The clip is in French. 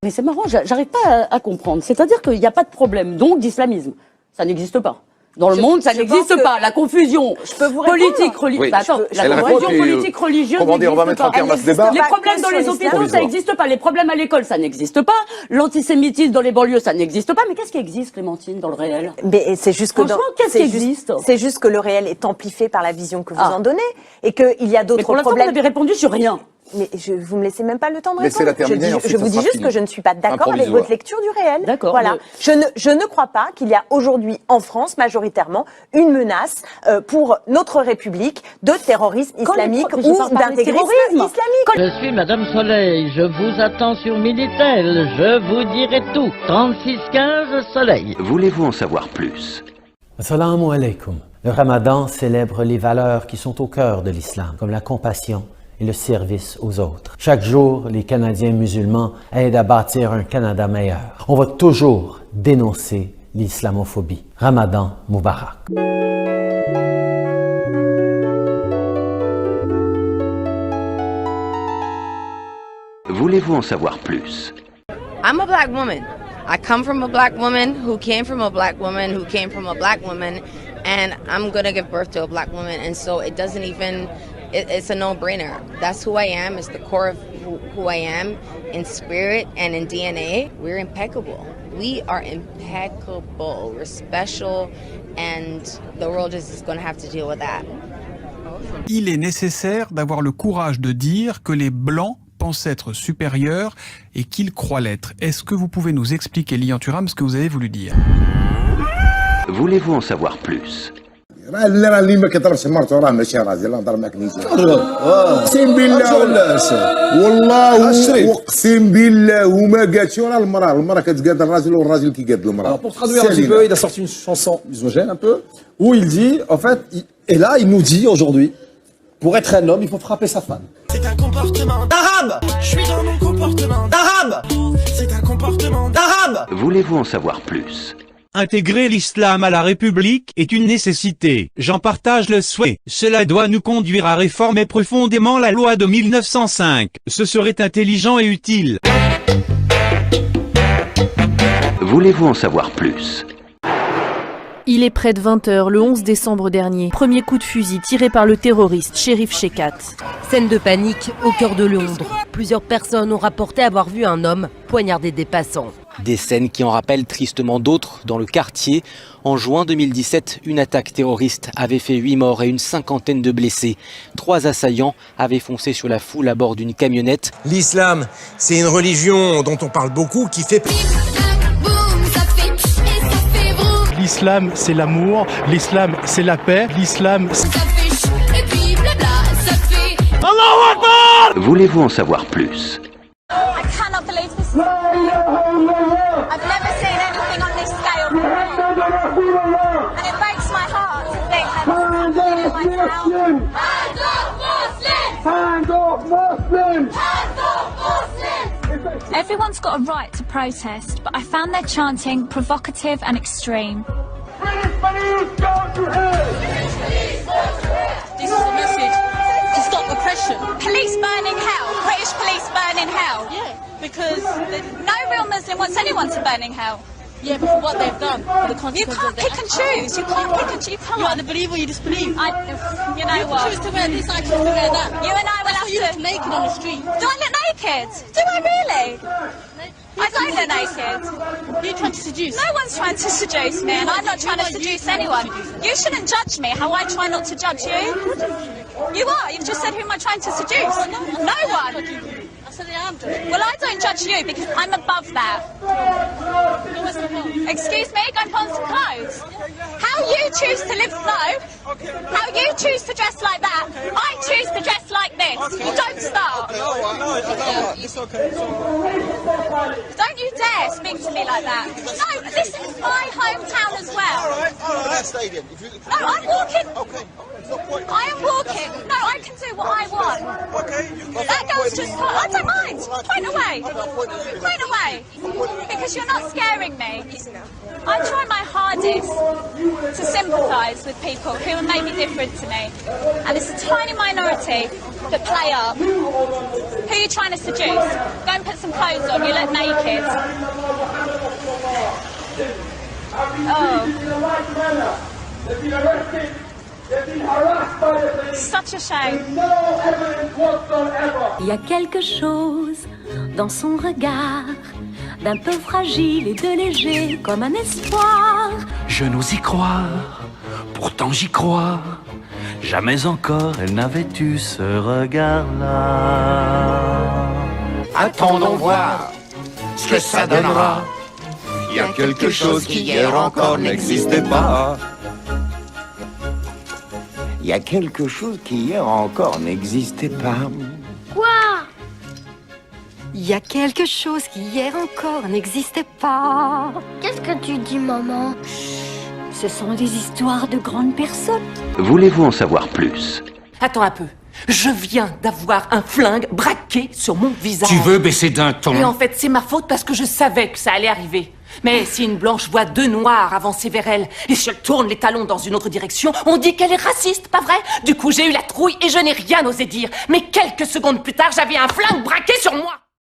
Mais c'est marrant, j'arrive pas à comprendre. C'est-à-dire qu'il n'y a pas de problème, donc, d'islamisme. Ça n'existe pas. Dans le monde, ça n'existe pas. La confusion politique religieuse. La confusion politique religieuse n'existe pas. Les problèmes dans les hôpitaux, ça n'existe pas. Les problèmes à l'école, ça n'existe pas. L'antisémitisme dans les banlieues, ça n'existe pas. Mais qu'est-ce qui existe, Clémentine, dans le réel? Mais c'est juste que qu'est-ce qui existe? C'est juste que le réel est amplifié par la vision que vous en donnez et qu'il y a d'autres problèmes. Pour l'instant, vous n'avez répondu sur rien. Mais vous me laissez même pas le temps de répondre. Je vous dis juste que je ne suis pas d'accord avec votre lecture du réel. D'accord. Voilà. Je ne crois pas qu'il y a aujourd'hui en France majoritairement une menace pour notre République de terrorisme islamique ou d'intégrisme islamique. Je suis Madame Soleil, je vous attends sur Minitel, je vous dirai tout. 3615 Soleil. Voulez-vous en savoir plus? Assalamu alaikum. Le Ramadan célèbre les valeurs qui sont au cœur de l'islam, comme la compassion et le service aux autres. Chaque jour, les Canadiens musulmans aident à bâtir un Canada meilleur. On va toujours dénoncer l'islamophobie. Ramadan Moubarak. Voulez-vous en savoir plus? I'm a black woman. I come from a black woman who came from a black woman who came from a black woman, and I'm gonna give birth to a black woman, and so it doesn't even, it's a no-brainer. That's who I am. It's the core of who I am in spirit and in DNA. We're impeccable. We are impeccable. We're special, and the world is just gonna have to deal with that. Il est nécessaire d'avoir le courage de dire que les Blancs pensent être supérieurs et qu'ils croient l'être. Est-ce que vous pouvez nous expliquer, Lilian Thuram, ce que vous avez voulu dire? Voulez-vous en savoir plus? اللي ما كيضربش مرته راه ماشي راجل، الله نضرب معاك نيتي. اقسم بالله والله اقسم بالله وما قالتش راه المراه كتقاد الراجل والراجل كيقاد المراه. Pour traduire un petit peu, il a sorti une chanson misogène un peu où il dit en fait et là il nous dit aujourd'hui pour être un homme, il faut frapper sa femme. C'est un comportement d'arabe. Je suis dans mon comportement d'arabe. C'est un comportement d'arabe. Voulez-vous en savoir plus? Intégrer l'islam à la République est une nécessité. J'en partage le souhait. Cela doit nous conduire à réformer profondément la loi de 1905. Ce serait intelligent et utile. Voulez-vous en savoir plus? Il est près de 20h le 11 décembre dernier. Premier coup de fusil tiré par le terroriste Cherif Shekat. Scène de panique au cœur de Londres. Plusieurs personnes ont rapporté avoir vu un homme poignarder des passants. Des scènes qui en rappellent tristement d'autres dans le quartier. En juin 2017, une attaque terroriste avait fait 8 morts et une cinquantaine de blessés. 3 assaillants avaient foncé sur la foule à bord d'une camionnette. L'islam, c'est une religion dont on parle beaucoup qui fait... L'islam, c'est l'amour. L'islam, c'est la paix. L'islam, c'est... Voulez-vous en savoir plus? I cannot believe this. I've never seen anything on this scale. And it breaks my heart to think that in my town. Hands off Muslims! Hands off Muslims! Hands off Muslims! Everyone's got a right to protest, but I found their chanting provocative and extreme. British police go to hell! British police go to hell! This is the message to stop oppression. Police burn in hell. British police burn in hell. Yeah, because no real Muslim wants anyone to burn in hell. Yeah, but for what they've done, for the consequences. You can't pick and choose. You can't pick and choose. You either believe or you disbelieve. You know what? You choose to wear this, I choose to wear that. You and I will have to. You look naked on the street. Do I look naked? Do I really? I don't look naked. You're trying to seduce. No one's trying to seduce me, and I'm not trying to seduce anyone. You shouldn't judge me how I try not to judge you. You are. You've just said who am I trying to seduce? No one. Well, I don't judge you because I'm above that. Excuse me, go and put on some clothes. How you choose to live, how you choose to dress like that, I choose to dress like this. You don't start. Don't you dare speak to me like that. No, this is my hometown as well. No, I'm walking. I am walking. No, I can do what I want. That girl's just... I don't mind. Point away. Point away. Because you're not scaring me. I try my hardest practice to sympathise with people who are maybe different to me. And it's a tiny minority that play up. Who are you trying to seduce? Go and put some clothes on, you look naked. Oh. Such a shame. Il y a quelque chose dans son regard, d'un peu fragile et de léger comme un espoir. Je n'ose y croire, pourtant j'y crois. Jamais encore elle n'avait eu ce regard-là. Attendons voir ce que ça donnera. Il y a quelque chose qui hier encore n'existait pas. Il y a quelque chose qui hier encore n'existait pas. Quoi? Il y a quelque chose qui hier encore n'existait pas. Qu'est-ce que tu dis, maman? Ce sont des histoires de grandes personnes. Voulez-vous en savoir plus? Attends un peu. Je viens d'avoir un flingue braqué sur mon visage. Tu veux baisser d'un ton? Et en fait, c'est ma faute parce que je savais que ça allait arriver. Mais si une blanche voit deux noirs avancer vers elle, et si elle tourne les talons dans une autre direction, on dit qu'elle est raciste, pas vrai? Du coup, j'ai eu la trouille et je n'ai rien osé dire. Mais quelques secondes plus tard, j'avais un flingue braqué sur moi.